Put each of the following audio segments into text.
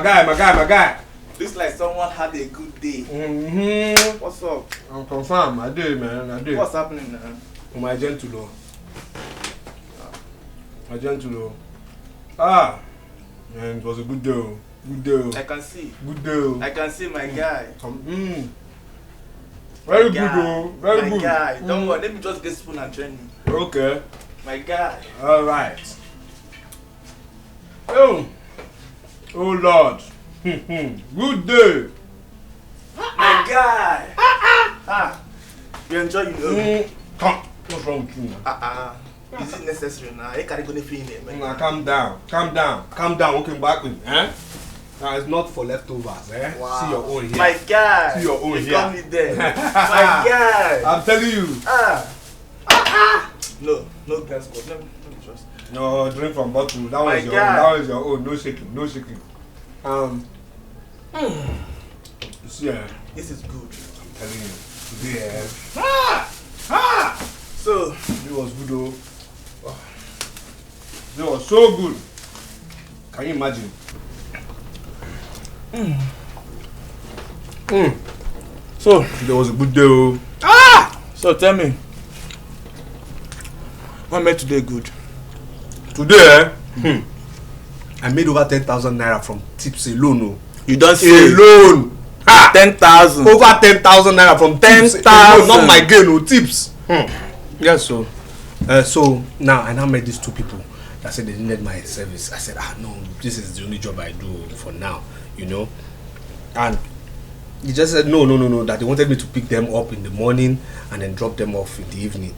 my guy. Looks like someone had a good day. What's up? I'm confirmed. I did, man. I did. What's happening now? My gentle. Ah, man, it was a good day. Good day. I can see. Good day. I can see my guy. Very good, though. Very my good. Guy. Don't worry. Let me just get spoon and train you. Okay. My guy. All right. Oh Lord. Good day. My guy. You enjoy you. Come. What's wrong with you now? Is it necessary now? I can't go to feel it, man. Nah, calm down. Walking backward, eh? Now it's not for leftovers, eh? Wow. See your own here. My guy. See your own you here. got me there. My guy. I'm telling you. No glass cup. Let me just. No, drink from bottle. That was your own. That was your own. No shaking. Yeah. This is good. I'm telling you. Yeah. So it was good though. It was so good. Can you imagine? So it was a good day. So tell me, what made today good? Today, I made over 10,000 naira from tips alone. Oh. You don't say alone. 10,000. Over 10,000 naira from 10,000. Not my gain, no tips. Yes, so now I now met these two people that said they needed my service. I said, no, this is the only job I do for now, you know. And he just said no, that they wanted me to pick them up in the morning and then drop them off in the evening.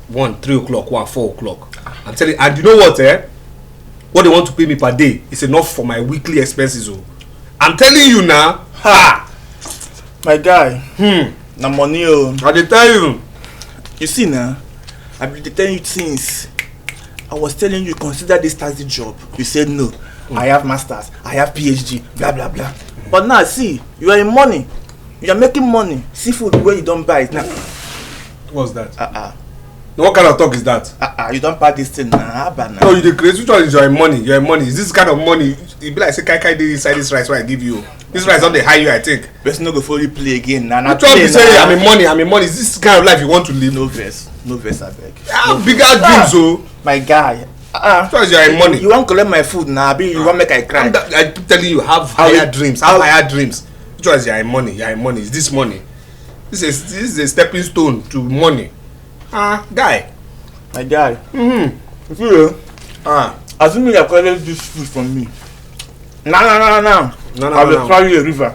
1, 3 o'clock, 1, 4 o'clock. I'm telling you, and you know what, what they want to pay me per day is enough for my weekly expenses. Oh. I'm telling you now. My guy. Na money. I dey tell you. You see now, I've been telling you since. I was telling you consider this taxi job. You said no. I have masters. I have PhD. Blah blah blah. But now see, you are in money. You are making money. Seafood where you don't buy it now. What's that? What kind of talk is that? You don't buy this thing now. No, you the crazy. Which one is your money? Your money is this kind of money? It be like say kai dey inside this rice what I give you. This rice don't dey high you, I think. Let's not go fully play again now. Which one be say I'm in money? Is this kind of life you want to live? No verse, I beg. Bigger dreams, oh. My guy. Which one is your money? You want to collect my food now? You want make I cry? I keep telling you, have higher dreams. Have higher dreams. Which one is your money? Your money is this money. This is a stepping stone to money. Guy. My guy. You feel? Assuming you are collecting this food from me. No. I will carry you a river.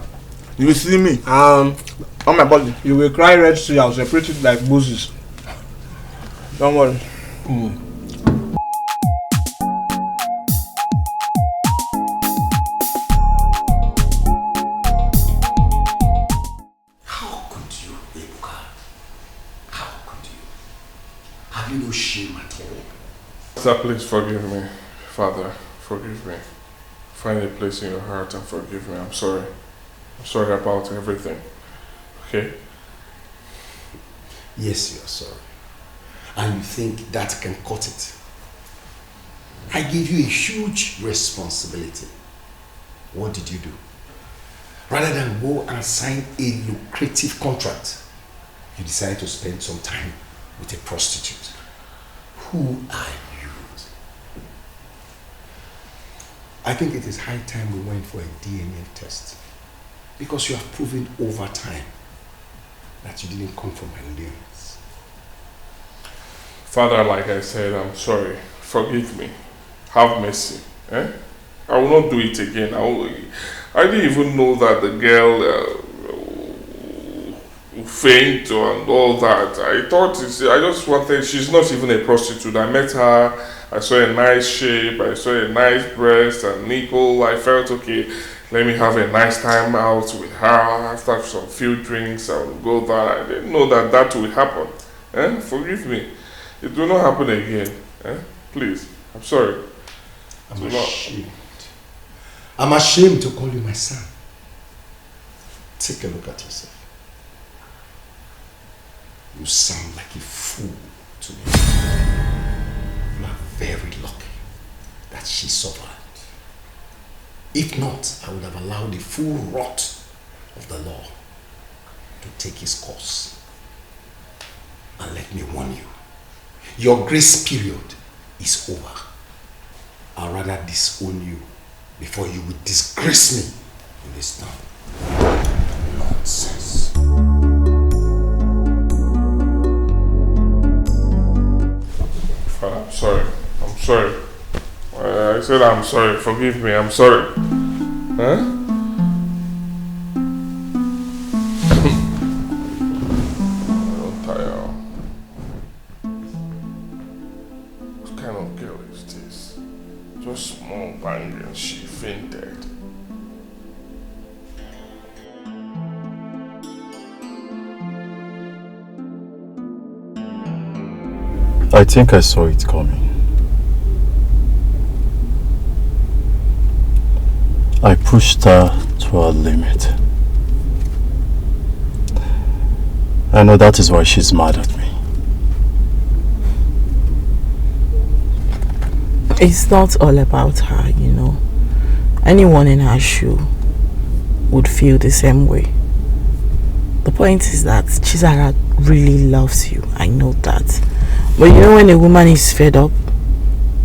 You will see me. On my body. You will cry Red Sea. I will separate it like Moses. Don't worry. How could you, Ebuka? How could you? Have you no shame at all? Sir, please forgive me. Father, forgive me. Find a place in your heart and forgive me. I'm sorry. I'm sorry about everything. Okay? Yes, you're sorry. And you think that can cut it. I gave you a huge responsibility. What did you do? Rather than go and sign a lucrative contract, you decided to spend some time with a prostitute. Who are you? I think it is high time we went for a DNA test. Because you have proven over time that you didn't come from Nigerians. Father, like I said, I'm sorry. Forgive me. Have mercy. I will not do it again. I didn't even know that the girl faint and all that. I just wanted, she's not even a prostitute. I met her, I saw a nice shape, I saw a nice breast and nipple. I felt, okay, let me have a nice time out with her. After some few drinks, I will go there. I didn't know that would happen. Forgive me. It will not happen again. Please, I'm sorry. I'm ashamed. I'm ashamed to call you my son. Take a look at yourself. You sound like a fool to me. You are very lucky that she survived. If not, I would have allowed the full rot of the law to take its course. And let me warn you, your grace period is over. I'd rather disown you before you would disgrace me in this town. Nonsense. Father, I'm sorry. I'm sorry. I said I'm sorry. Forgive me. I'm sorry. Huh? I'm tired. What kind of girl is this? Just small bang and she fainted. I think I saw it coming. I pushed her to her limit. I know that is why she's mad at me. It's not all about her, you know. Anyone in her shoe would feel the same way. The point is that Chizzy really loves you. I know that. But you know, when a woman is fed up,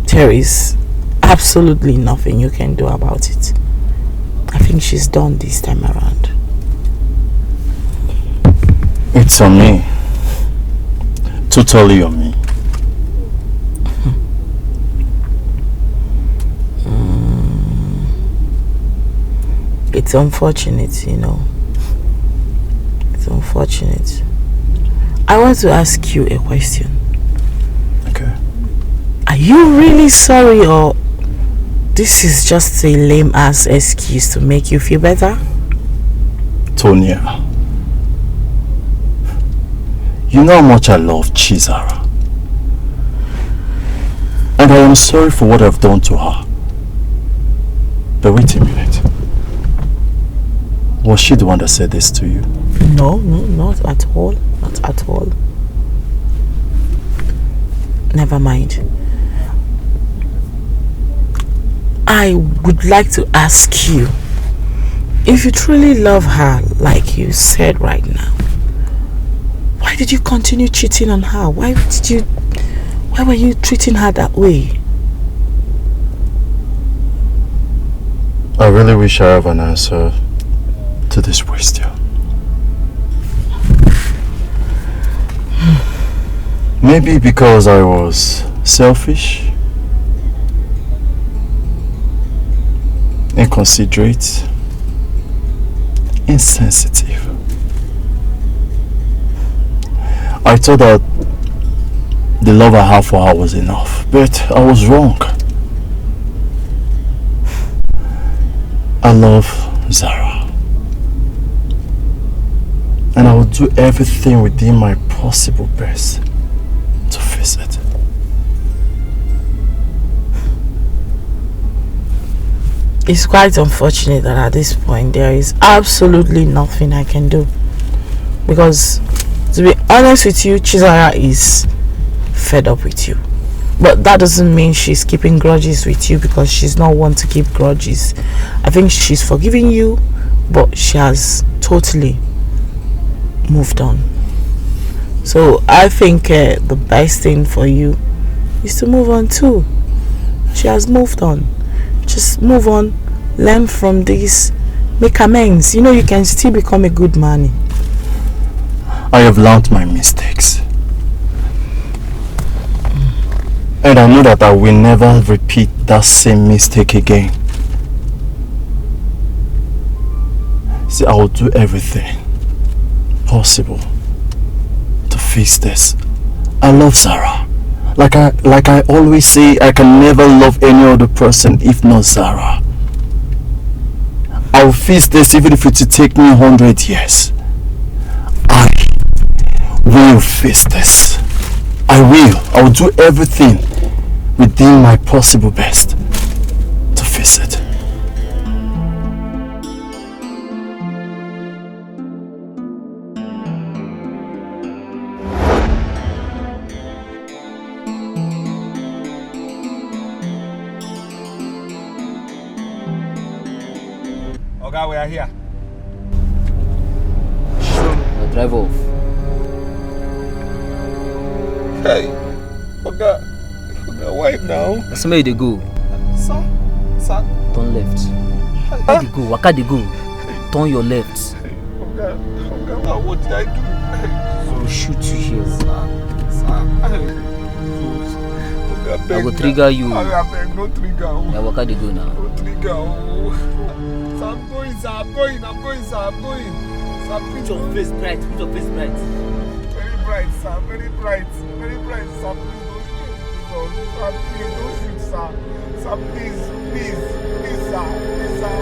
there is absolutely nothing you can do about it. I think she's done this time around. It's on me. Totally on me. It's unfortunate, you know. It's unfortunate. I want to ask you a question. Okay. Are you really sorry, or this is just a lame ass excuse to make you feel better? Tonya, you know how much I love Chizzy. And I am sorry for what I've done to her. But wait a minute. Was she the one that said this to you? No, not at all. Not at all. Never mind. I would like to ask you, if you truly love her like you said right now, why did you continue cheating on her? Why were you treating her that way? I really wish I have an answer to this question. Maybe because I was selfish, inconsiderate, insensitive. I thought that the love I had for her was enough, but I was wrong. I love Zara. And I will do everything within my possible best to fix it. It's quite unfortunate that at this point there is absolutely nothing I can do. Because to be honest with you, Chizzy is fed up with you. But that doesn't mean she's keeping grudges with you, because she's not one to keep grudges. I think she's forgiving you, but she has totally moved on. So I think the best thing for you is to move on too. She has moved on. Just move on, learn from this, make amends. You know, you can still become a good man. I have learned my mistakes. And I know that I will never repeat that same mistake again. See, I will do everything possible to fix this. I love Zara. Like I always say, I can never love any other person if not Zara. I will fix this even if it will take me 100 years. I will fix this. I will do everything within my possible best to fix it. Okay, we are here. Now drive off. Hey, Oga, why now? That's where they go. Sir. Turn left. Where they go? Waka they go. Turn your left. Oga, what did I do? I will shoot you here. I will trigger you. I beg, no trigger. Yeah, waka they go now. No trigger. Sir, I'm going, sir. I'm going. Sir, Put your face bright. very bright, sir. Very bright, sir. Please don't shoot, sir. Sir, please, sir. Sir.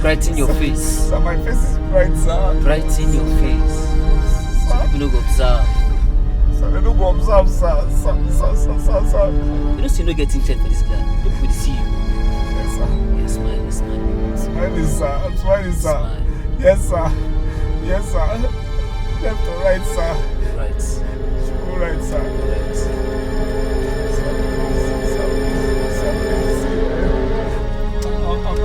Brighten your face. Sir, my face is bright, sir. Brighten your face. So people don't go observe. Sir, they don't go observe, sir. Sir. You don't see no getting checked for this guy. People will see you. Yes, sir. Yeah, smile. Smiling, sir. I'm smiling, sir. Smile. Yes, sir. Left or right, sir? Right. Go right, sir. Right. I'm the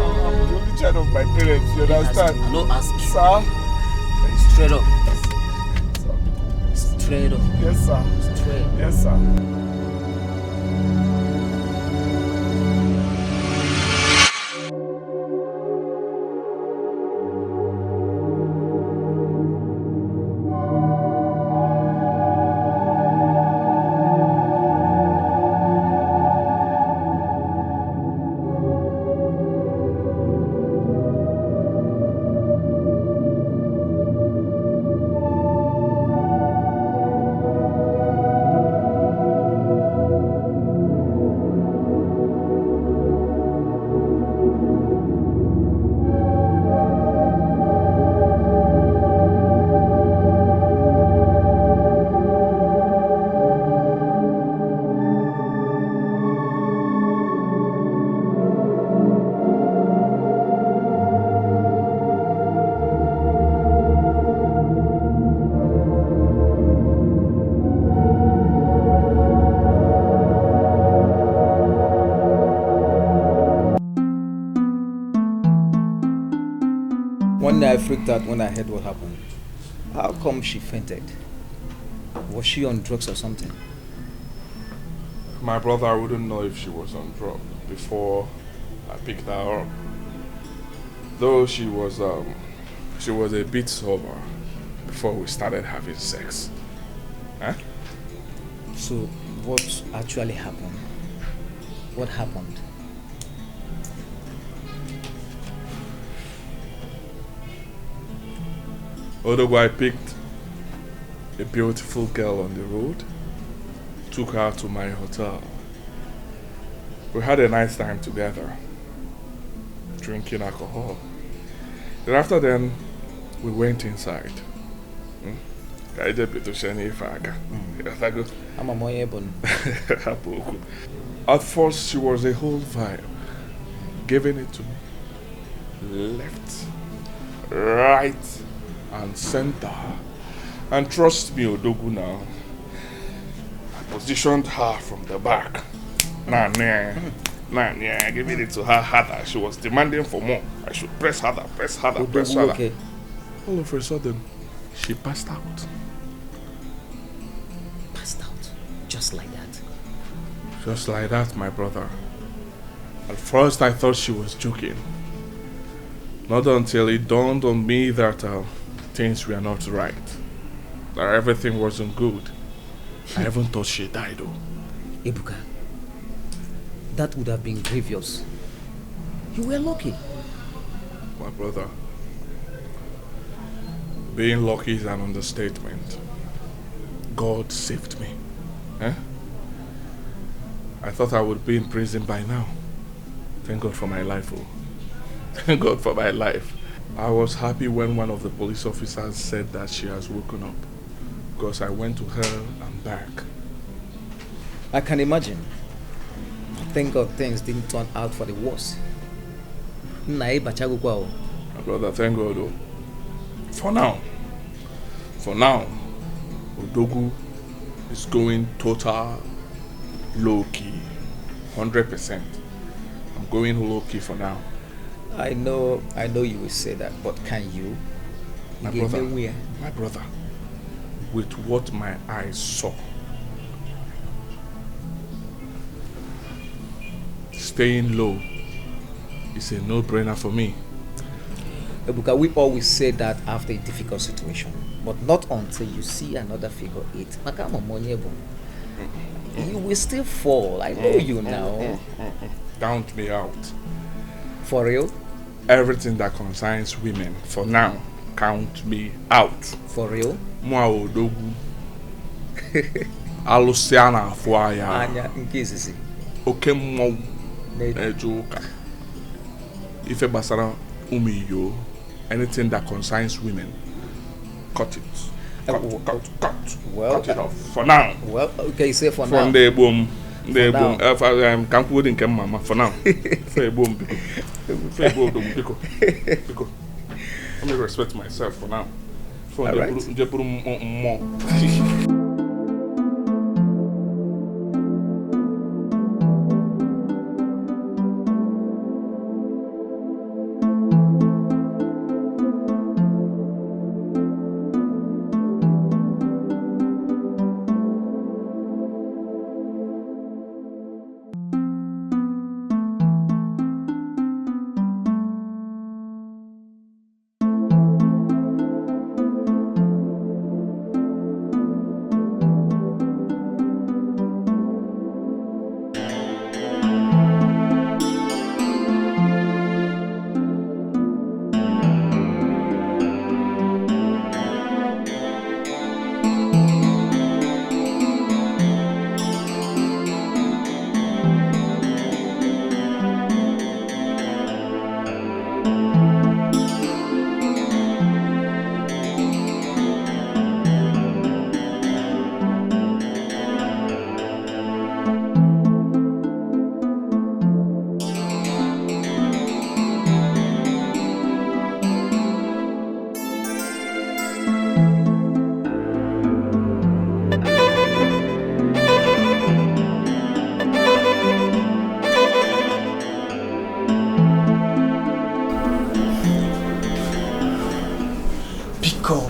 only child of my parents, you understand? I don't ask you. Sir? Straight up. Straight up. Yes, sir. Straight. Yes, sir. One day I freaked out when I heard what happened. How come she fainted? Was she on drugs or something? My brother wouldn't know if she was on drugs before I picked her up. Though she was a bit sober before we started having sex. Huh? So what actually happened? What happened? Although I picked a beautiful girl on the road, took her to my hotel. We had a nice time together, drinking alcohol. Then after then, we went inside. I'm a moyebon. At first, she was a whole vibe, giving it to me left, right, and center. And trust me, Odogu now, I positioned her from the back. Giving it to her harder. She was demanding for more. I should press harder. Okay. All of a sudden, she passed out. Passed out. Just like that. Just like that, my brother. At first, I thought she was joking. Not until it dawned on me that things were not right. That everything wasn't good. I even thought she died though. Ebuka, that would have been grievous. You were lucky. My brother, Being lucky is an understatement. God saved me. Eh? I thought I would be in prison by now. Thank God for my life. Oh. Thank God for my life. I was happy when one of the police officers said that she has woken up. Because I went to her and back. I can imagine. Thank God things didn't turn out for the worse. My brother, thank God. Oh. For now, Odogu is going total low-key, 100%. I'm going low-key for now. I know you will say that, but can you? My brother, with what my eyes saw, staying low is a no-brainer for me. Ebuka, we always say that after a difficult situation, but not until you see another figure eight. You will still fall. I know you now. Count me out. For real? Everything that concerns women, for now, count me out. For real? Mwa Odogu. Alusiana Fuaya. Anya Nkizisi. Okemo. Nejoka. Ife basara umiyo. Anything that concerns women, cut it. Cut. Well, cut it off for now. Well, okay, say for now. From the boom. Can't put in mama for now. Fair boom, because let me respect myself for now. For the more.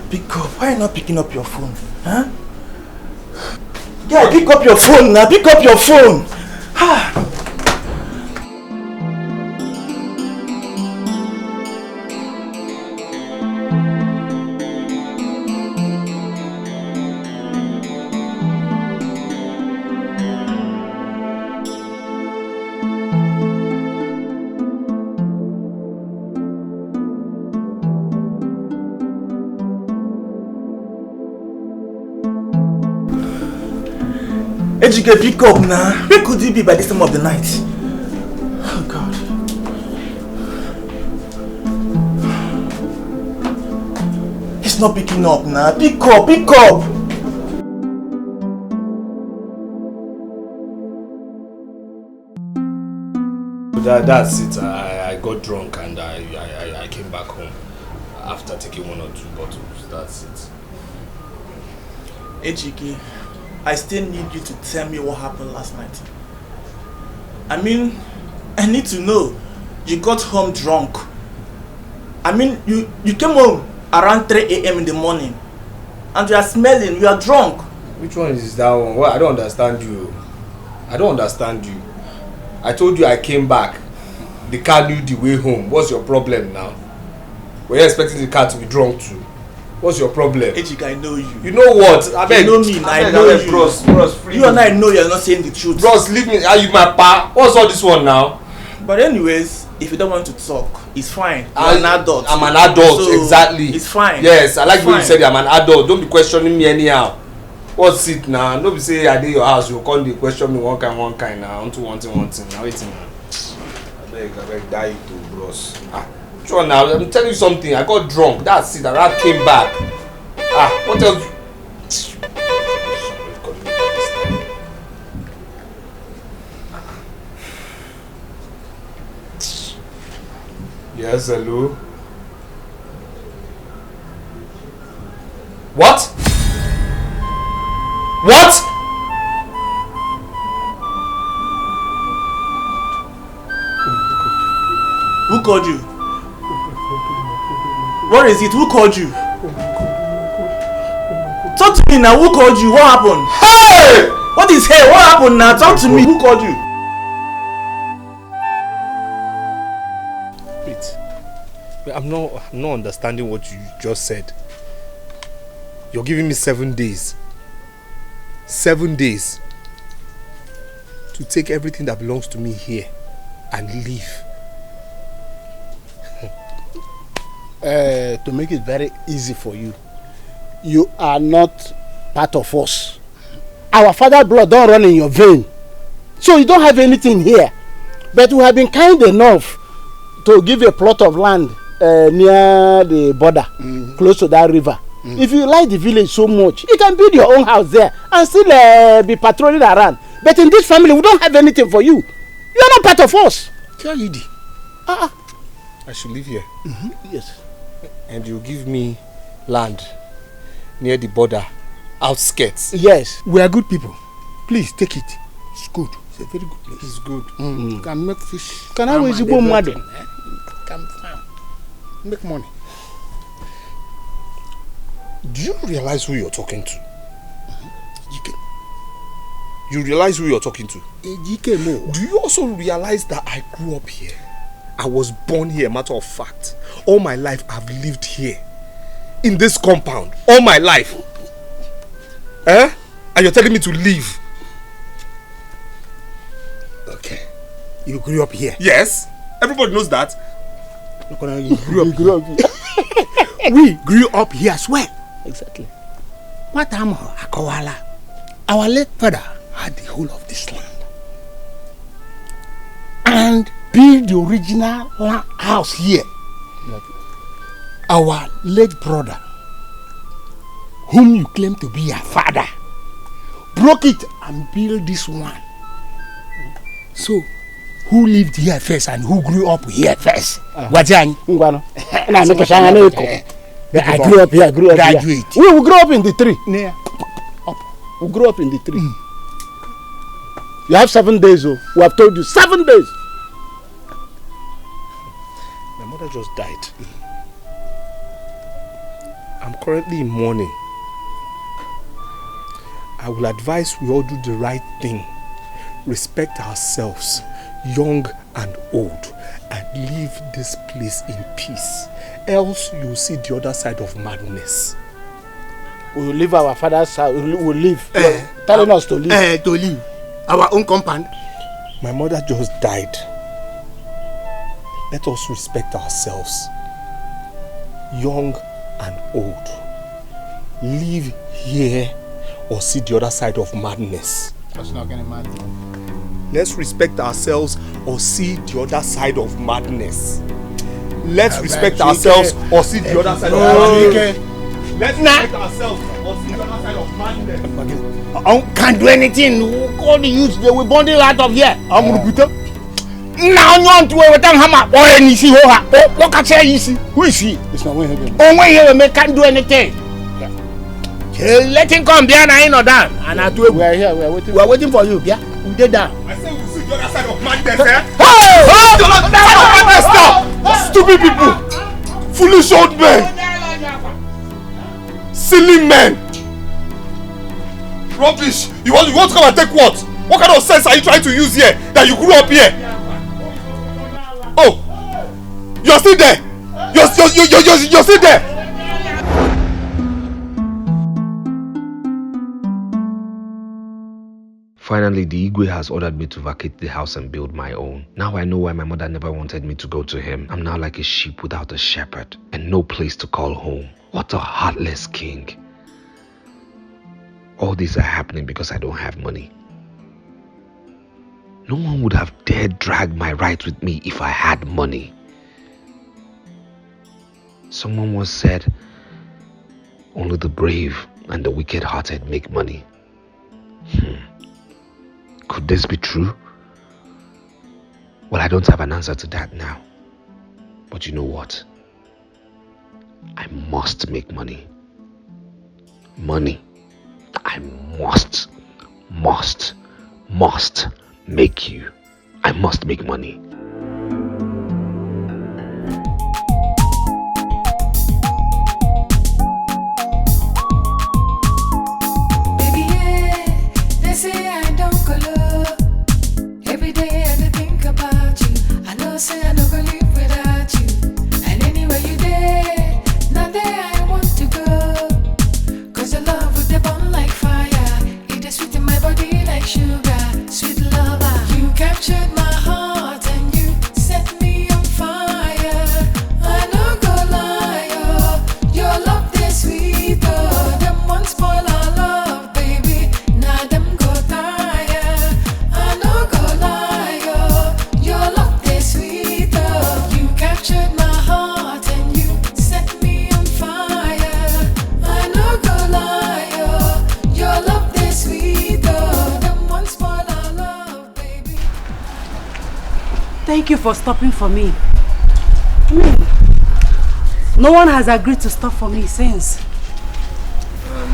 Pick up. Why are you not picking up your phone? Huh? Yeah, pick up your phone now. Pick up your phone. Ejike, pick up now. Where could he be by this time of the night? Oh God. He's not picking up now. Pick up. That's it. I got drunk and I came back home after taking 1 or 2 bottles. That's it. Ejike, I still need you to tell me what happened last night. I mean, I need to know. You got home drunk. I mean, you came home around 3 a.m. in the morning and you are smelling, you are drunk. Which one is that one? Well, I don't understand you. I told you I came back. The car knew the way home. What's your problem now? Were you expecting the car to be drunk too? What's your problem? Ejike, I know you. You know what? I know me. I know you. Bros, free you and I know you're not saying the truth. Bros, leave me. Are you my pa? What's all this one now? But anyways, if you don't want to talk, it's fine. You're an adult. I'm an adult, so exactly. It's fine. Yes, I like it's when you fine. said I'm an adult. Don't be questioning me anyhow. What's it now? Don't be say I did your house, you come dey question me one kind now. Onto one thing. Now waiting now. I beg die to bros. Sure now, I'm telling you something. I got drunk. That's it. The rat came back. What else? Yes, hello. What? What? Who called you? What is it? Who called you? Talk to me now. Who called you? What happened? Hey! What is here? What happened now? Talk to me. Who called you? Wait, I'm not understanding what you just said. You're giving me 7 days. 7 days to take everything that belongs to me here and leave. To make it very easy for you, you are not part of us. Our father blood don't run in your vein, so you don't have anything here. But we have been kind enough to give a plot of land near the border, close to that river. If you like the village so much, you can build your own house there and still be patrolling around. But in this family, we don't have anything for you. You are not part of us. Tell you I should live here. Yes. And you give me land near the border, outskirts. Yes. We are good people. Please take it. It's good. It's a very good place. It's good. You can make fish. Can I always go mad? Come farm. Make money. Do you realize who you're talking to? You realize who you're talking to? Do you also realize that I grew up here? I was born here, matter of fact. All my life I've lived here. In this compound. All my life. And you're telling me to leave? Okay. You grew up here? Yes. Everybody knows that. You grew up here. We grew up here as well. Exactly. What time Akawala? Our late father had the whole of this land. And built the original house here. Our late brother, whom you claim to be your father, broke it and built this one. So, who lived here first and who grew up here first? Wajani. I grew up here. Graduate. We grew up in the tree. Yeah. Up. We grew up in the tree. You have 7 days. Oh. We have told you 7 days. My mother just died. I'm currently in mourning. I will advise we all do the right thing. Respect ourselves, young and old, and leave this place in peace. Else you'll see the other side of madness. We will leave our father's house. We will leave. Telling us to leave. To leave. Our own compound. My mother just died. Let us respect ourselves, young and old. Live here or see the other side of madness. That's not gonna matter. Let's respect ourselves or see the other side of madness. Let's respect ourselves or see the other side of madness. Let's respect ourselves or see the other side of madness. Can't do anything. All the youths, they will bundle out of here. I'm going to put up. Now you want to with them hammer or any see what can say easy? Who is he? It's not when he Oh, when he can't do anything. Let him come behind and or down. And I do it. We are here. We are waiting. We are waiting for you. Yeah, we did that. I say we'll see the other side of madness, eh? Hey! Stupid people! Foolish old men! Silly men! Rubbish! You want to come and take what? What kind of sense are you trying to use here that you grew up here? Oh! You're still there! You're still there! finally, the Igwe has ordered me to vacate the house and build my own. Now I know why my mother never wanted me to go to him. I'm now like a sheep without a shepherd and no place to call home. What a heartless king. All these are happening because I don't have money. No one would have dared drag my rights with me if I had money. Someone once said, only the brave and the wicked-hearted make money. Could this be true? Well, I don't have an answer to that now. But you know what? I must make money. Money. I must make you. I must make money. Baby, yeah, they say I don't color. Every day I think about you. I know say I don't go live without you. And anywhere you there, now there I want to go. Cause your love would burn like fire. It is sweet in my body like sugar. Sweet lover, you captured my heart and you set me on fire. I no go lie, oh, your love is sweet, oh. Them one spoil our love, baby. Now them go tire. I no go lie, oh, your love is sweet, oh. You captured my heart and you set me on fire. I no go lie, oh, your love is sweet, oh. Them one spoil our love, baby. Thank you for stopping for me. No one has agreed to stop for me since.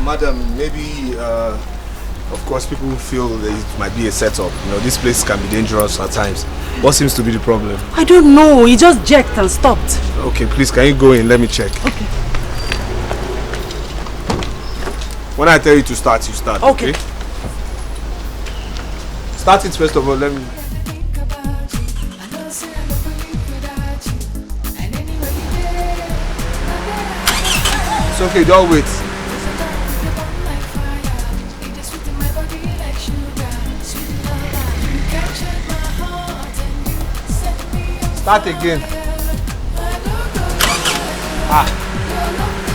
Madam, maybe, of course, people feel that it might be a setup. You know, this place can be dangerous at times. What seems to be the problem? I don't know. He just jerked and stopped. Okay, please, can you go in? Let me check. Okay. When I tell you to start, you start. Okay. Start it first of all. Let me. It's okay, don't wait. Start again.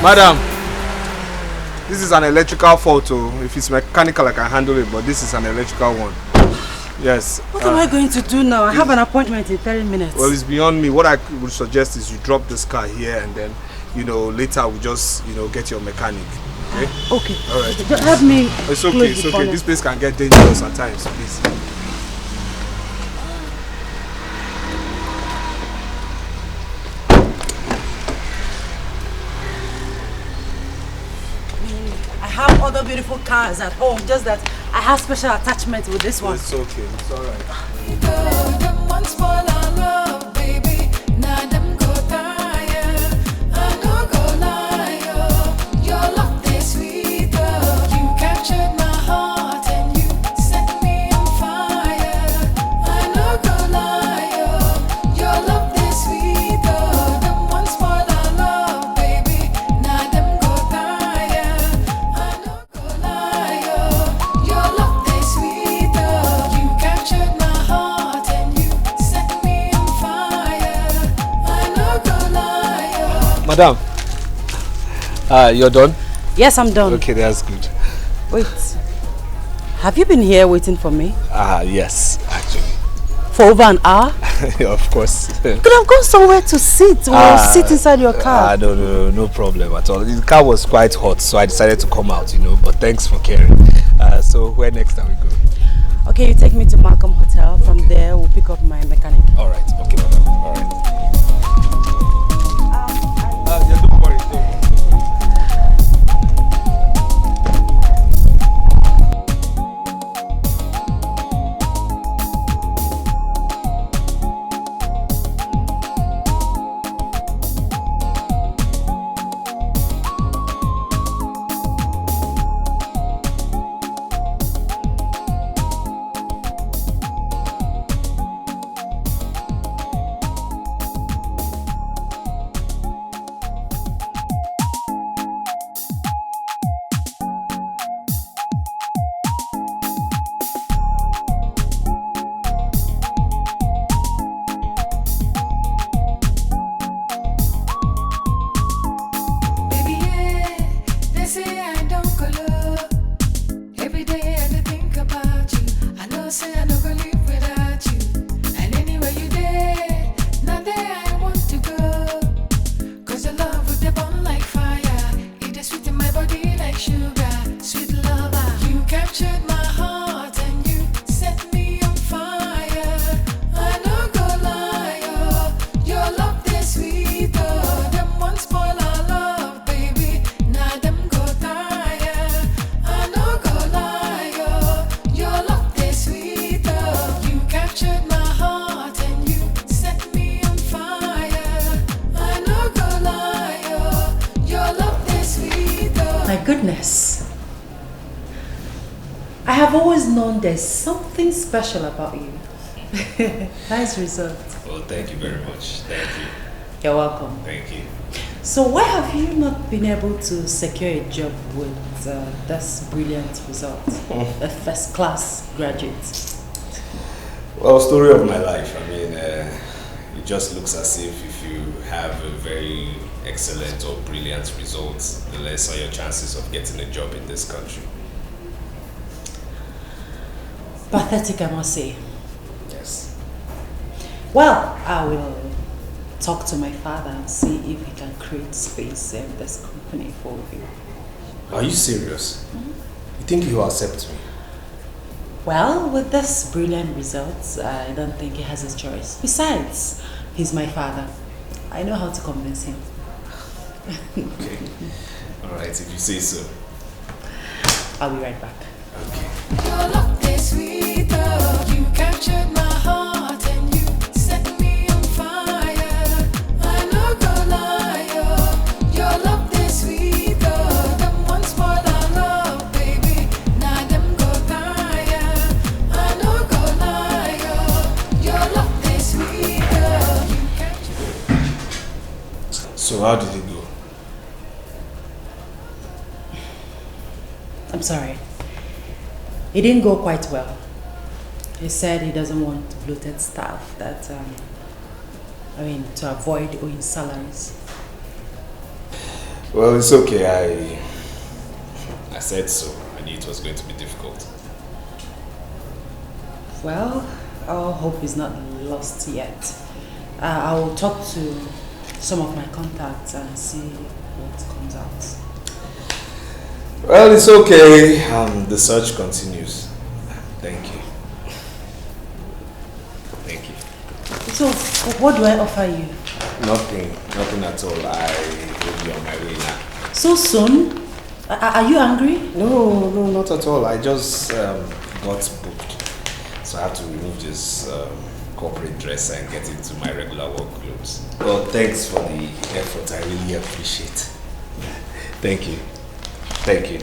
Madam, this is an electrical fault. If it's mechanical, I can handle it, but this is an electrical one. Yes. What am I going to do now? I have an appointment in 30 minutes. Well, it's beyond me. What I would suggest is you drop this car here and then, later we'll just, get your mechanic. Okay? Okay. All right. Just help me. It's okay, it's okay. This place can get dangerous at times, please. I have other beautiful cars at home, just that I have special attachment with this one. It's okay, it's alright. Madam, you're done? Yes, I'm done. Okay, that's good. Wait, have you been here waiting for me? Yes, actually. For over an hour? Of course. Could have gone somewhere to sit or sit inside your car. No problem at all. The car was quite hot, so I decided to come out, but thanks for caring. So where next are we going? Okay, you take me to Malcolm Hotel. From there, we'll pick up my mechanic. All right. Okay, madam. All right. Don't worry. Yes. I have always known there's something special about you. Nice result. Well, thank you very much. Thank you. You're welcome. Thank you. So why have you not been able to secure a job with this brilliant result? A first-class graduate. Well, story of my life. I mean, it just looks as if you have a very excellent or brilliant results, the lesser your chances of getting a job in this country. Pathetic, I must say. Yes. Well, I will talk to my father and see if he can create space in this company for you. Are you serious? You think you will accept me? Well, with this brilliant results, I don't think he has a choice. Besides, he's my father. I know how to convince him. Okay. Alright, if you say so. I'll be right back. Okay. Your love is sweet, you captured my heart and you set me on fire. I no go lie, your love is sweet, them one spoil our love, baby. Now them go tire. I no go lie, your love is sweet, you captured. So how did it go? I'm sorry. It didn't go quite well. He said he doesn't want bloated staff to avoid owing salaries. Well, it's okay. I said so. I knew it was going to be difficult. Well, our hope is not lost yet. I will talk to some of my contacts and see what comes out. Well, it's okay. The search continues. Thank you. Thank you. So, what do I offer you? Nothing at all. I will be on my way now. So soon? Are you angry? No, not at all. I just got booked. So I have to remove this corporate dress and get into my regular work clothes. Well, thanks for the effort. I really appreciate. Thank you. Thank you.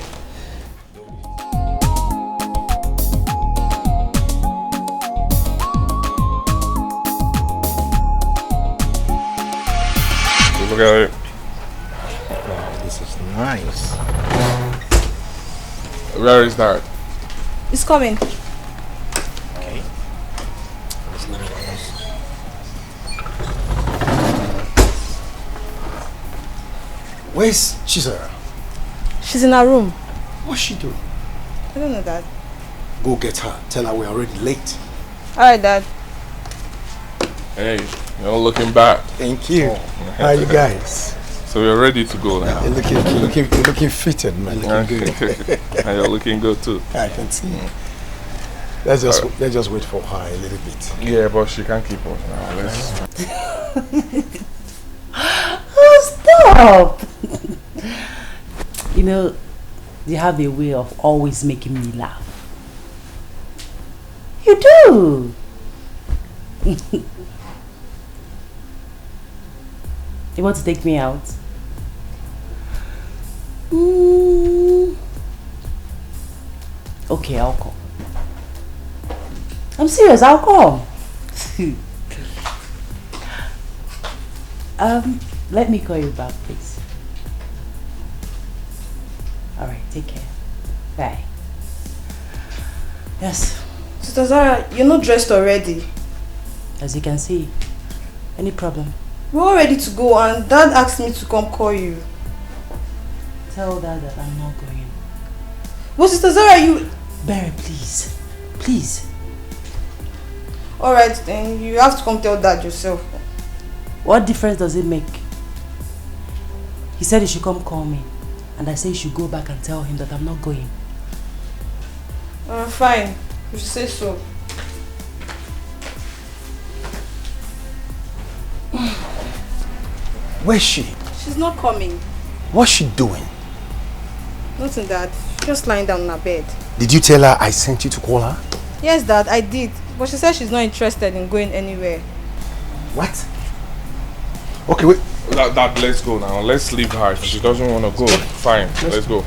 Look at it. Wow, this is nice. Where is that? It's coming. Okay. It's nice. Where's Chizzy? She's in her room. What's she doing? I don't know, Dad. Go get her. Tell her we're already late. Alright, Dad. Hey, you're looking back. Thank you. How are you guys? So we're ready to go now. You're looking fitted, man. Looking good. And you're looking good too. I can see. Let's just wait for her a little bit. Yeah, but she can't keep us now. Let's. Oh, stop! You know, you have a way of always making me laugh. You do! You want to take me out? Okay, I'll come. I'm serious, I'll come. Let me call you back, please. Alright, take care. Bye. Yes. Sister Zara, you're not dressed already. As you can see. Any problem? We're all ready to go and Dad asked me to come call you. Tell Dad that I'm not going. But Sister Zara, you... Barry, please. Please. Alright then, you have to come tell Dad yourself. What difference does it make? He said he should come call me. And I said you should go back and tell him that I'm not going. Fine. You should say so. Where's she? She's not coming. What's she doing? Nothing, Dad. She's just lying down on her bed. Did you tell her I sent you to call her? Yes, Dad, I did. But she said she's not interested in going anywhere. What? Okay, wait. Dad, let's go now. Let's leave her. If she doesn't want to go, fine. Let's go.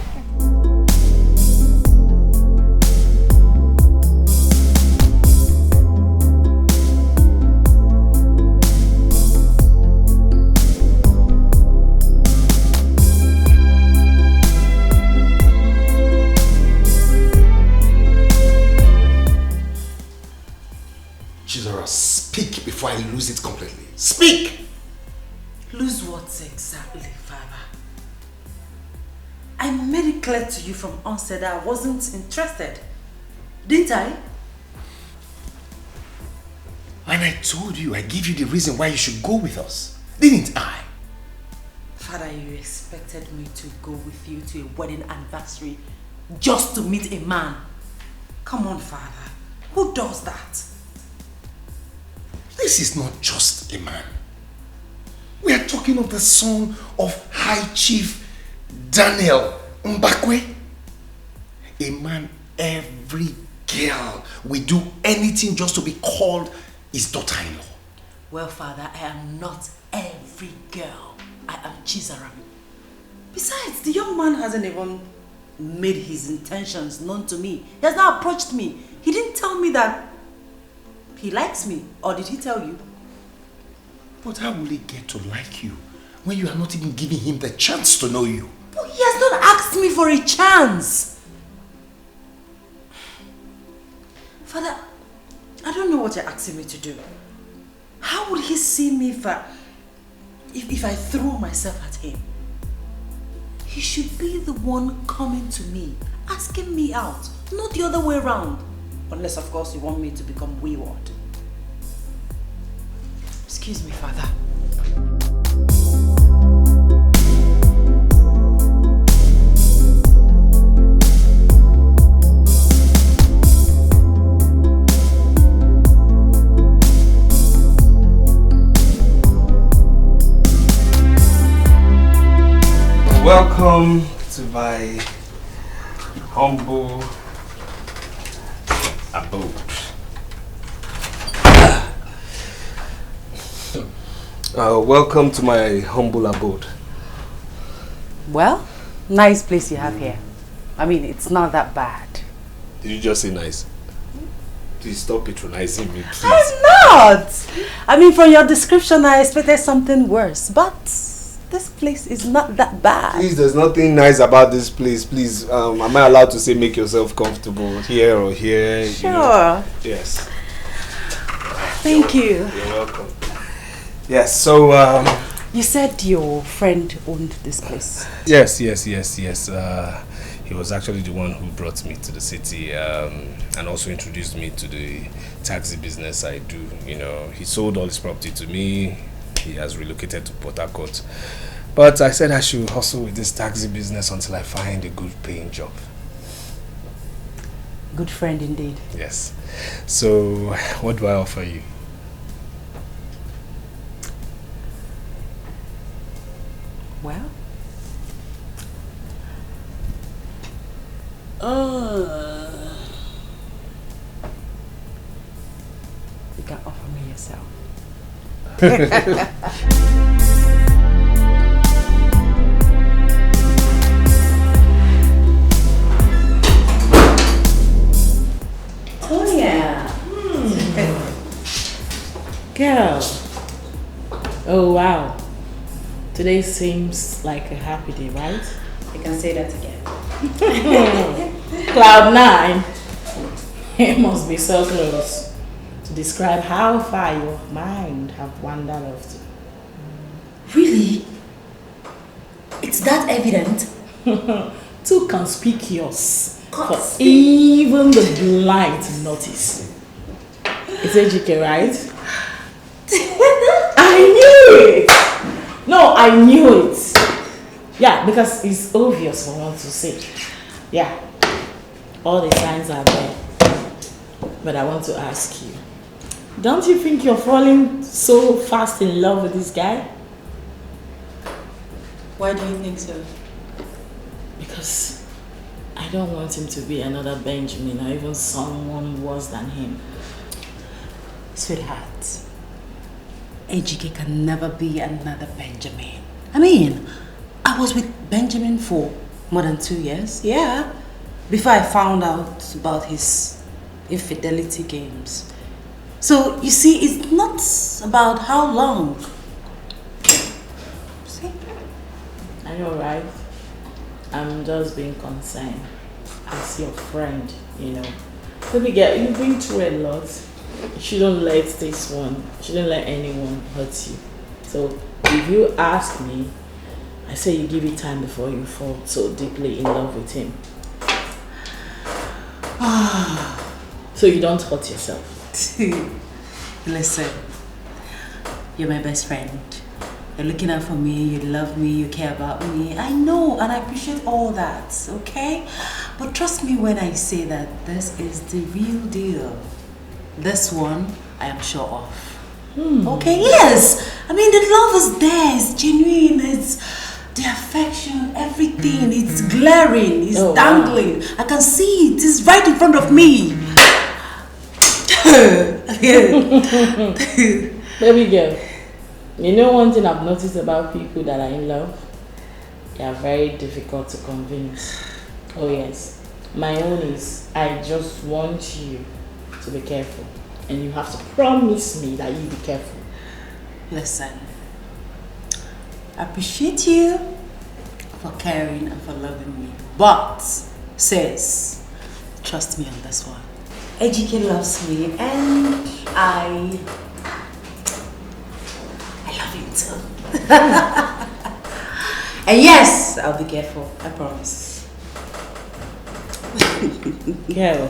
before I lose it completely. Speak! Lose what exactly, Father? I made it clear to you from onset that I wasn't interested. Didn't I? And I told you, I gave you the reason why you should go with us. Didn't I? Father, you expected me to go with you to a wedding anniversary just to meet a man. Come on, Father. Who does that? This is not just a man. We are talking of the son of High Chief Daniel Mbakwe. A man every girl will do anything just to be called his daughter-in-law. Well, Father, I am not every girl. I am Chizaram. Besides, the young man hasn't even made his intentions known to me. He has not approached me. He didn't tell me that he likes me. Or did he tell you? But how will he get to like you when you are not even giving him the chance to know you? But he has not asked me for a chance. Father, I don't know what you're asking me to do. How would he see me if I throw myself at him? He should be the one coming to me, asking me out, not the other way around. Unless, of course, you want me to become wayward. Excuse me, Father. Welcome to my humble abode. Welcome to my humble abode. Well, nice place you have here. I mean, it's not that bad. Did you just say nice? Please stop patronizing me, please. I'm not! I mean, from your description, I expected something worse, but this place is not that bad. Please, there's nothing nice about this place. Please, am I allowed to say make yourself comfortable here or here? Sure. You know? Yes. Thank you. You're welcome. Yes, so you said your friend owned this place. Yes. He was actually the one who brought me to the city and also introduced me to the taxi business I do. You know, he sold all his property to me. He has relocated to Port Harcourt. But I said I should hustle with this taxi business until I find a good paying job. Good friend indeed. Yes. So, what do I offer you? Well, you can offer me yourself. Oh yeah. Girl. Oh wow. Today seems like a happy day, right? You can say that again. Cloud 9. It must be so close to describe how far your mind have wandered off to. Really? It's that evident? Too conspicuous for even the blind to notice. It's AGK, right? I knew it! No, I knew it. Yeah, because it's obvious for one to say. Yeah, all the signs are there. But I want to ask you, don't you think you're falling so fast in love with this guy? Why do you think so? Because I don't want him to be another Benjamin or even someone worse than him. Sweetheart, Ejike can never be another Benjamin. I mean, I was with Benjamin for more than 2 years, yeah, before I found out about his infidelity games. So, you see, it's not about how long. See? I know, right? I'm just being concerned as your friend, you know. Baby girl, you've been through a lot. shouldn't let this one, shouldn't let anyone hurt you. So if you ask me, I say you give it time before you fall so deeply in love with him. So you don't hurt yourself. Listen, you're my best friend. You're looking out for me, you love me, you care about me. I know and I appreciate all that, okay? But trust me when I say that this is the real deal. This one, I am sure of. Okay, yes! I mean, the love is there, it's genuine, it's the affection, everything. It's glaring, it's dangling. Wow. I can see it, it's right in front of me. Baby girl, you know one thing I've noticed about people that are in love? They are very difficult to convince. Oh yes. My own is, I just want you to be careful. And you have to promise me that you'll be careful. Listen, I appreciate you for caring and for loving me. But, sis, trust me on this one. Ejike loves me and I love you too. And yes, I'll be careful, I promise. Girl,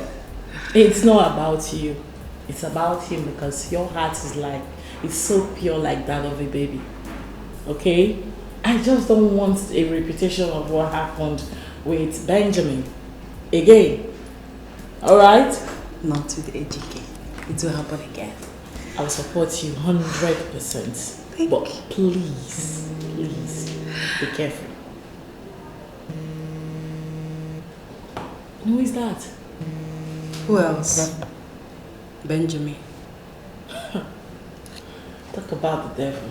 it's not about you. It's about him because your heart is like, it's so pure like that of a baby. Okay? I just don't want a reputation of what happened with Benjamin again. Alright? Not with AGK. It will happen again. I'll support you 100%. But please, please, be careful. Who is that? Who else? Benjamin. Talk about the devil.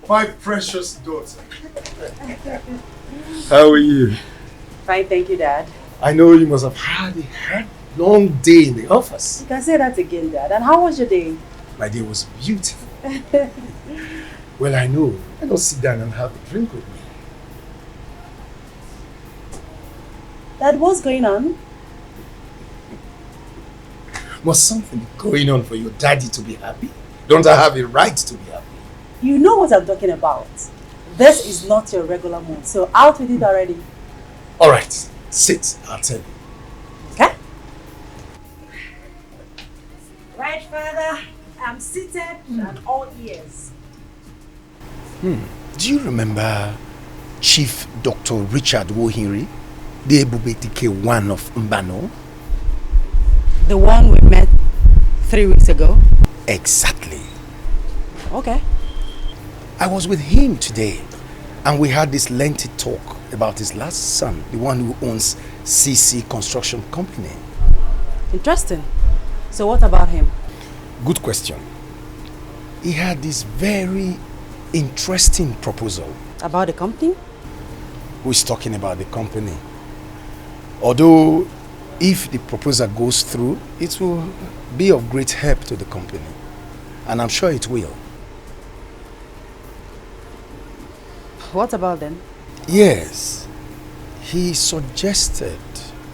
My precious daughter. How are you? Fine, thank you, Dad. I know you must have had a long day in the office. You can say that again, Dad. And how was your day? My day was beautiful. Well, I know. Why don't sit down and have a drink with me? Dad, what's going on? Must something be going on for your daddy to be happy? Don't I have a right to be happy? You know what I'm talking about. This is not your regular mood, so out with it already. Alright, sit, I'll tell you. Okay? Right, Father. I'm seated and all ears. Do you remember Chief Dr. Richard Wohiri, the Ebubetike one of Mbano? The one we met 3 weeks ago? Exactly. Okay. I was with him today and we had this lengthy talk about his last son, the one who owns CC Construction Company. Interesting. So what about him? Good question. He had this very interesting proposal. About the company? Who is talking about the company? Although if the proposal goes through, it will be of great help to the company. And I'm sure it will. What about them? Yes, he suggested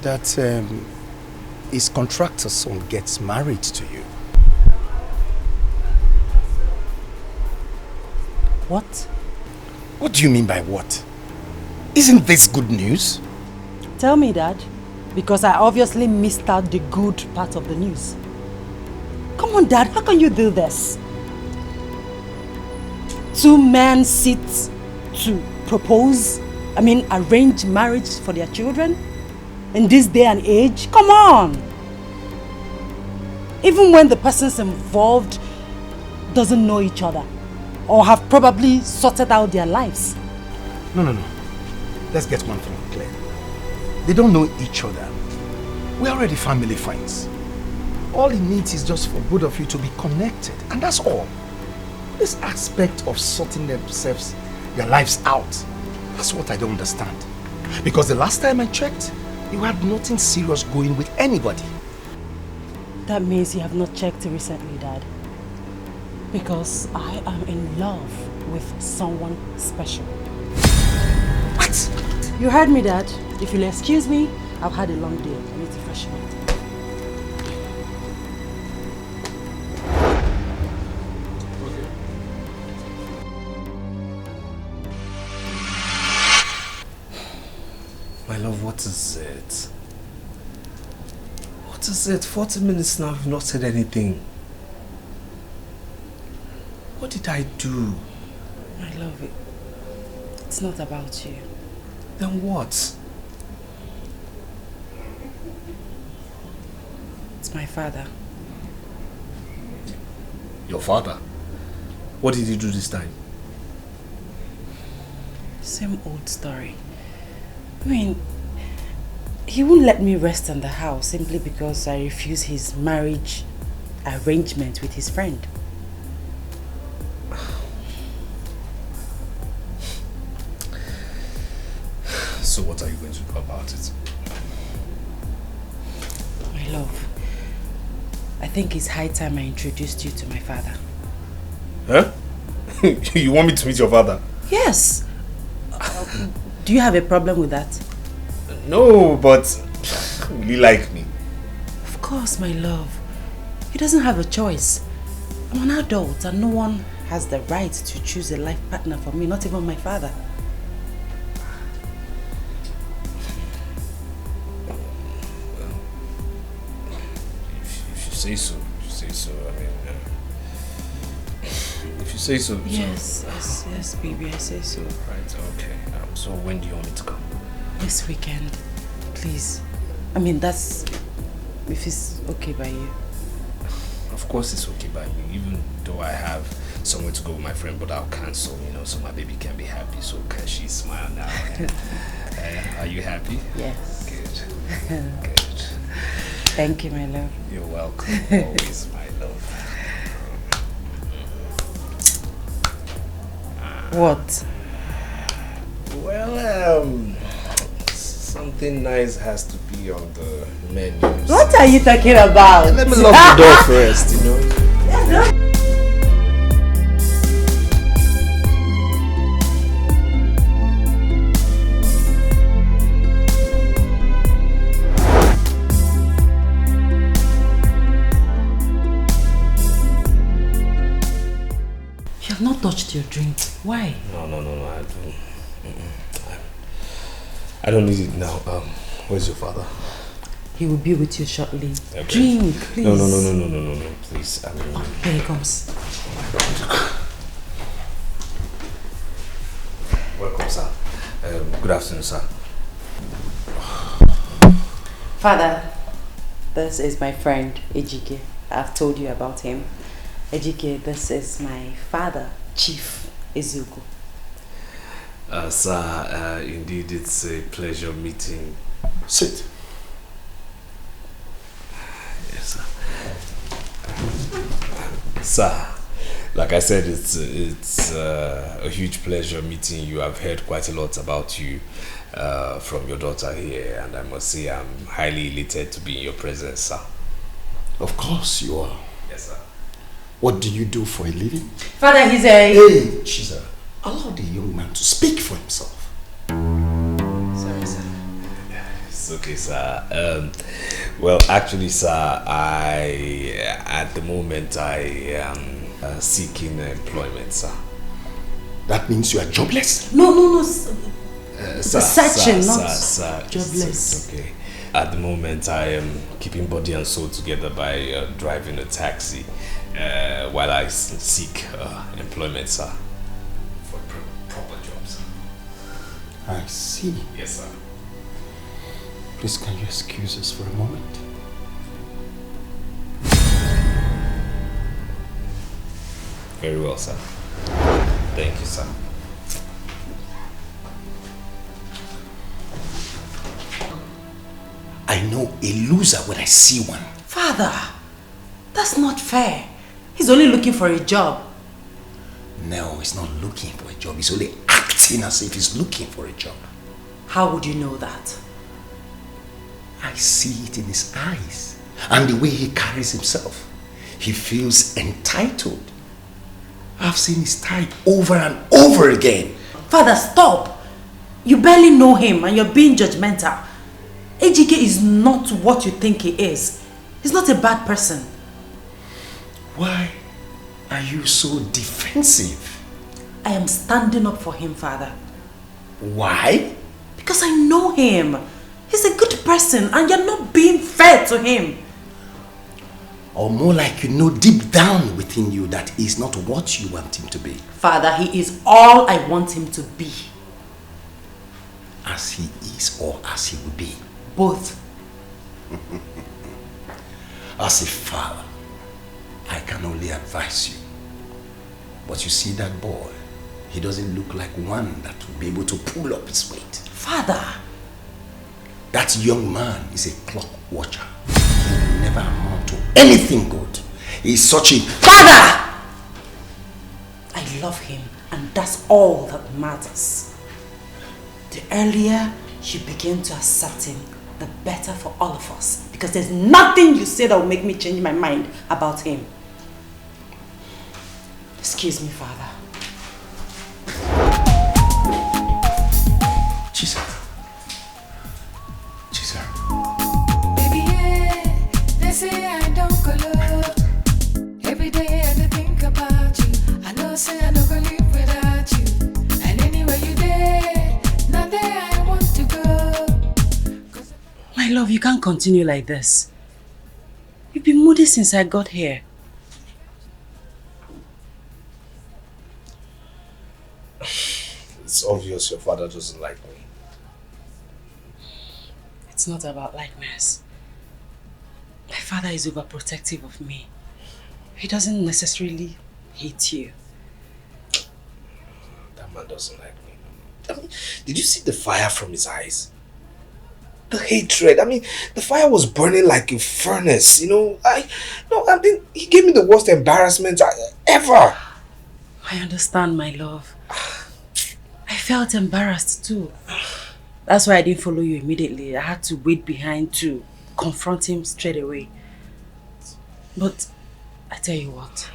that his contractor son gets married to you. What? What do you mean by what? Isn't this good news? Tell me, Dad, because I obviously missed out the good part of the news. Come on, Dad, how can you do this? 2 men sit to propose I mean, arrange marriage for their children? In this day and age? Come on! Even when the persons involved doesn't know each other or have probably sorted out their lives. No. Let's get one thing clear. They don't know each other. We're already family friends. All it needs is just for both of you to be connected, and that's all. This aspect of sorting themselves, their lives out, that's what I don't understand. Because the last time I checked, you had nothing serious going with anybody. That means you have not checked recently, Dad. Because I am in love with someone special. What? You heard me, Dad. If you'll excuse me, I've had a long day. I need to freshen up. My love, what is it? What is it? 40 minutes now, you've not said anything. What did I do? My love, it's not about you. Then what? It's my father. Your father? What did he do this time? Same old story. I mean, he won't let me rest in the house simply because I refuse his marriage arrangement with his friend. So what are you going to do about it? My love, I think it's high time I introduced you to my father. Huh? You want me to meet your father? Yes. Do you have a problem with that? No, but will he like me? Of course, my love. He doesn't have a choice. I'm an adult and no one has the right to choose a life partner for me, not even my father. If you say so, I mean, if you say so. Yes, baby, I say so. Right, okay. So when do you want me to come? This weekend, please. I mean, that's if it's okay by you. Of course it's okay by me, even though I have somewhere to go with my friend, but I'll cancel, so my baby can be happy. So can she smile now? Are you happy? Yes. Good. Thank you, my love. You're welcome. Always, my love. What? Well, something nice has to be on the menu. What are you talking about? Let me lock the door first, You have not touched your drink. Why? No, I don't. I don't need it now. Where's your father? He will be with you shortly. Okay. Drink, please. No, please. Here he comes. Welcome, sir. Good afternoon, sir. Father, this is my friend, Ejike. I've told you about him. Ejike, this is my father, Chief Ezugo. Sir, indeed it's a pleasure meeting. Sit. Yes, sir. Sir, like I said, it's a huge pleasure meeting you. I've heard quite a lot about you from your daughter here, and I must say I'm highly elated to be in your presence, sir. Of course you are. Yes, sir. What do you do for a living? Father, he's a... Hey, Chizzy, allow the young man to speak for himself. Sorry, sir. It's okay, sir. Well, actually, sir, at the moment, I am seeking employment, sir. That means you are jobless? No. Sir, jobless. It's okay. At the moment, I am keeping body and soul together by driving a taxi while I seek employment, sir. For proper jobs. I see. Yes, sir. Please, can you excuse us for a moment? Very well, sir. Thank you, sir. I know a loser when I see one. Father, that's not fair. He's only looking for a job. No, he's not looking for a job. He's only acting as if he's looking for a job. How would you know that? I see it in his eyes and the way he carries himself. He feels entitled. I've seen his type over and over again. Father, stop. You barely know him and you're being judgmental. Ejike is not what you think he is. He's not a bad person. Why are you so defensive? I am standing up for him, Father. Why? Because I know him. He's a good person and you're not being fair to him. Or more like you know deep down within you that he's not what you want him to be. Father, he is all I want him to be. As he is or as he will be? Both. As a father, I can only advise you. But you see that boy, he doesn't look like one that will be able to pull up his weight. Father! That young man is a clock watcher. He will never amount to anything good. He's such a... Father! I love him and that's all that matters. The earlier you begin to accept him, the better for all of us. Because there's nothing you say that will make me change my mind about him. Excuse me, Father. Chizzy. Baby, yeah, they say I don't color. Every day I think about you. I know say I don't go live without you. And anywhere you there, not there I want to go. My love, you can't continue like this. You've been moody since I got here. It's obvious your father doesn't like me. It's not about likeness. My father is overprotective of me. He doesn't necessarily hate you. That man doesn't like me. I mean, did you see the fire from his eyes? The hatred. I mean, the fire was burning like a furnace, you know. I mean, he gave me the worst embarrassment ever. I understand, my love. I felt embarrassed too. That's why I didn't follow you immediately. I had to wait behind to confront him straight away. But I tell you what,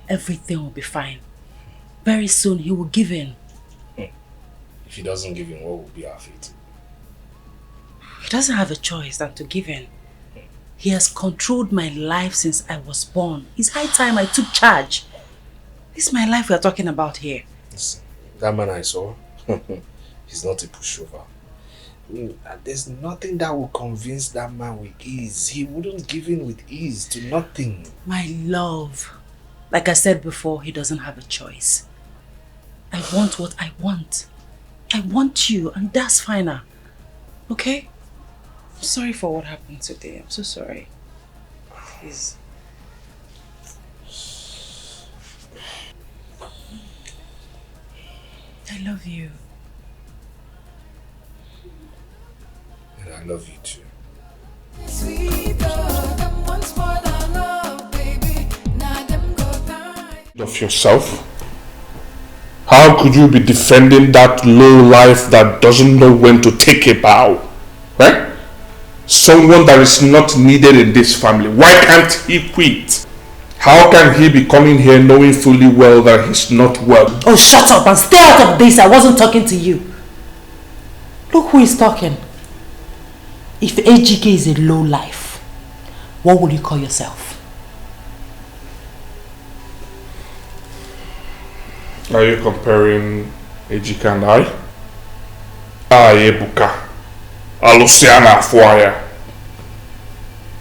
everything will be fine. Very soon he will give in. If he doesn't give in, what will be our fate? He doesn't have a choice than to give in. He has controlled my life since I was born. It's high time I took charge. This is my life we're talking about here. Listen, that man I saw, he's not a pushover. I mean, there's nothing that will convince that man with ease. He wouldn't give in with ease to nothing. My love, like I said before, he doesn't have a choice. I want what I want. I want you, and that's finer. Okay? I'm sorry for what happened today. I'm so sorry. Please. I love you. And I love you too. Of yourself? How could you be defending that low life that doesn't know when to take a bow? Right? Someone that is not needed in this family. Why can't he quit? How can he be coming here knowing fully well that he's not well? Oh, shut up and stay out of this. I wasn't talking to you. Look who is talking. If Ejike is a low life, what would you call yourself? Are you comparing Ejike and I? Ebuka. Aluciana Fuaya.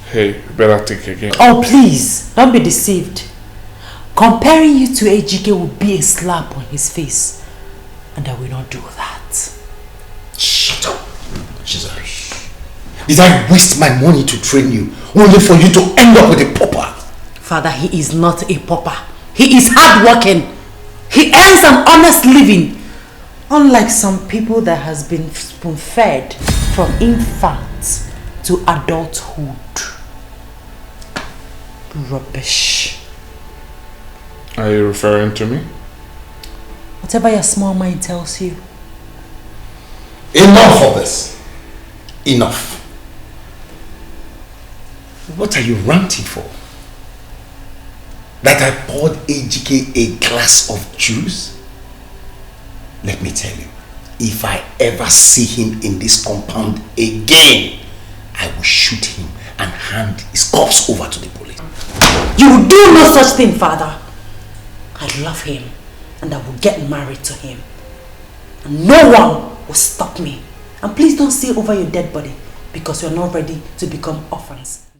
Hey, you better think again. Oh, please, don't be deceived. Comparing you to Ejike would be a slap on his face. And I will not do that. Chizzy, did I waste my money to train you only for you to end up with a pauper? Father, he is not a pauper. He is hardworking. He earns an honest living. Unlike some people that has been spoon-fed from infant to adulthood. Rubbish. Are you referring to me? Whatever your small mind tells you. Enough of this. Enough. What are you ranting for? That I poured AGK a glass of juice? Let me tell you, if I ever see him in this compound again, I will shoot him and hand his corpse over to the police. You will do no such thing, Father. I love him and I will get married to him. And no one will stop me. And please don't say over your dead body because you're not ready to become orphans.